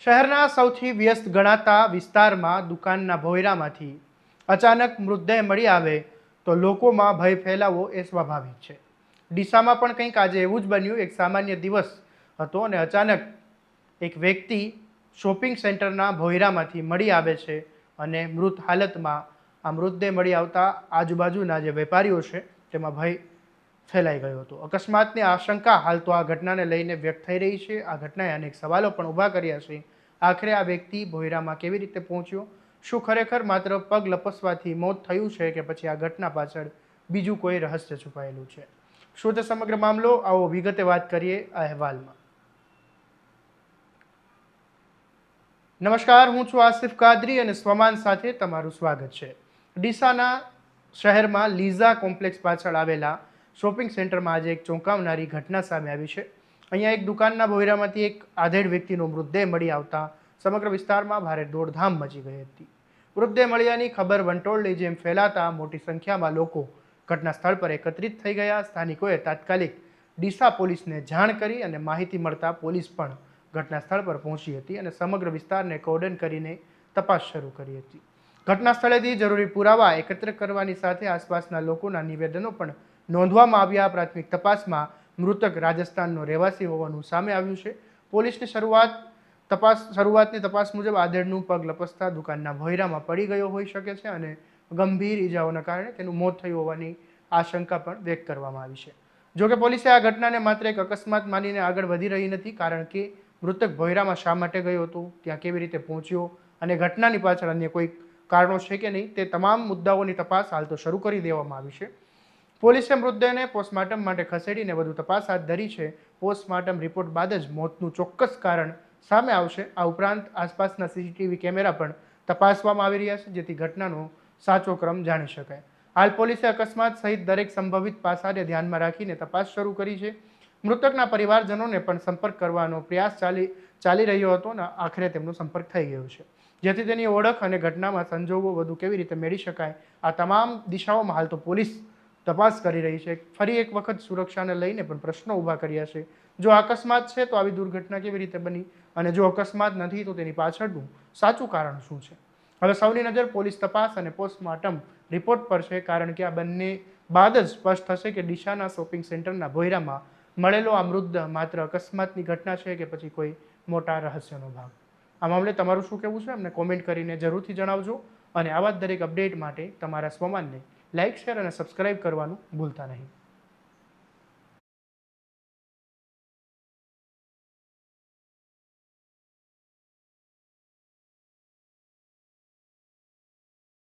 શહેરના સૌથી વ્યસ્ત ગણાતા વિસ્તારમાં દુકાનના ભોંયરામાંથી અચાનક મૃતદેહ મળી આવે તો લોકોમાં ભય ફેલાવો એ સ્વાભાવિક છે. ડીસામાં પણ કંઈક આજે એવું જ બન્યું. એક સામાન્ય દિવસ હતો અને અચાનક એક વ્યક્તિ શોપિંગ સેન્ટરના ભોંયરામાંથી મળી આવે છે અને મૃત હાલતમાં આ મૃતદેહ મળી આવતા આજુબાજુના જે વેપારીઓ છે તેમાં ભય ફેલાઈ ગયો હતો. અકસ્માતની આશંકા હાલ તો આ ઘટનાને લઈને વ્યક્ત થઈ રહી છે. આ ઘટનાએ અનેક સવાલો પણ ઊભા કર્યા છે. આખરે આ વ્યક્તિ ભોંયરામાં કેવી રીતે પહોંચ્યો? શું ખરેખર માત્ર પગ લપસવાથી મોત થયું છે કે પછી આ ઘટના પાછળ બીજું કોઈ રહસ્ય છુપાયેલું છે? શું તે સમગ્ર મામલો? આવો વિગતે વાત કરીએ આ અહેવાલમાં. નમસ્કાર, હું છું આસિફ કાદરી અને સ્વમાન સાથે તમારું સ્વાગત છે. ડીસાના શહેરમાં લીઝા કોમ્પ્લેક્સ પાછળ આવેલા શોપિંગ સેન્ટરમાં આજે એક ચોંકાવનારી ઘટના સામે આવી છે. અહીંયા એક દુકાનના ભોંયરામાંથી એક આધેડ વ્યક્તિનો મૃતદેહ મળી આવતા સમગ્ર વિસ્તારમાં ભારે દોડધામ મચી ગઈ હતી. મૃતદેહ મળ્યાની ખબર વંટોળની જેમ ફેલાતા મોટી સંખ્યામાં લોકો ઘટના સ્થળ પર એકત્રિત થઈ ગયા. સ્થાનિકોએ તાત્કાલિક ડીસા પોલીસને જાણ કરી અને માહિતી મળતા પોલીસ પણ ઘટના સ્થળ પર પહોંચી હતી અને સમગ્ર વિસ્તારને કોર્ડન કરીને તપાસ શરૂ કરી હતી. ઘટના સ્થળેથી જરૂરી પુરાવા એકત્ર કરવાની સાથે આસપાસના લોકોના નિવેદનો પણ નોંધવામાં આવ્યા. પ્રાથમિક તપાસમાં મૃતક રાજસ્થાનનો રહેવાસી હોવાનું સામે આવ્યું છે. પોલીસની શરૂઆતની તપાસ મુજબ આધેડનું પગ લપસતા દુકાનના ભોંયરામાં પડી ગયો હોઈ શકે છે અને ગંભીર ઈજાઓના કારણે તેનું મોત થયું હોવાની આશંકા પણ વ્યક્ત કરવામાં આવી છે. જોકે પોલીસે આ ઘટનાને માત્ર એક અકસ્માત માનીને આગળ વધી રહી નથી, કારણ કે મૃતક ભોંયરામાં શા માટે ગયો હતો, ત્યાં કેવી રીતે પહોંચ્યો અને ઘટનાની પાછળ અન્ય કોઈ કારણો છે કે નહીં, તે તમામ મુદ્દાઓની તપાસ હાલ તો શરૂ કરી દેવામાં આવી છે. પોલીસે મૃતદેહને પોસ્ટમોર્ટમ માટે ખસેડીને વધુ તપાસ હાથ ધરી છે. પોસ્ટમોર્ટમ રિપોર્ટ બાદ જ મોતનું ચોક્કસ કારણ સામે આવશે. આ ઉપરાંત આસપાસના સીસીટીવી કેમેરા પણ તપાસવામાં આવી રહ્યા છે, જેથી ઘટનાનો સાચો ક્રમ જાણી શકાય. હાલ પોલીસે અકસ્માત સહિત દરેક સંભવિત પાસાને ધ્યાનમાં રાખીને તપાસ શરૂ કરી છે. મૃતકના પરિવારજનોને પણ સંપર્ક કરવાનો પ્રયાસ ચાલી રહ્યો હતો અને આખરે તેમનો સંપર્ક થઈ ગયો છે, જેથી તેની ઓળખ અને ઘટનામાં સંજોગો વધુ કેવી રીતે મેળવી શકાય, આ તમામ દિશાઓમાં હાલ તો પોલીસ તપાસ કરી રહી છે. ફરી એક વખત સુરક્ષાને લઈને પણ પ્રશ્નો ઊભા કર્યા છે. જો અકસ્માત છે તો આવી દુર્ઘટના કેવી રીતે બની, અને જો અકસ્માત નથી તો તેની પાછળનું સાચું કારણ શું છે? હવે સૌની નજર પોલીસ તપાસ અને પોસ્ટમોર્ટમ રિપોર્ટ પર છે, કારણ કે આ બંને બાદ જ સ્પષ્ટ થશે કે ડીસાના શોપિંગ સેન્ટરના ભોંયરામાં મળેલો આ મૃતદેહ માત્ર અકસ્માતની ઘટના છે કે પછી કોઈ મોટા રહસ્યનો ભાગ. આ મામલે તમારું શું કહેવું છે? અમને કોમેન્ટ કરીને જરૂરથી જણાવજો અને આવા જ દરેક અપડેટ માટે તમારા સ્વમાનને લાઇક, શેર અને સબસ્ક્રાઇબ કરવાનું ભૂલતા નહીં.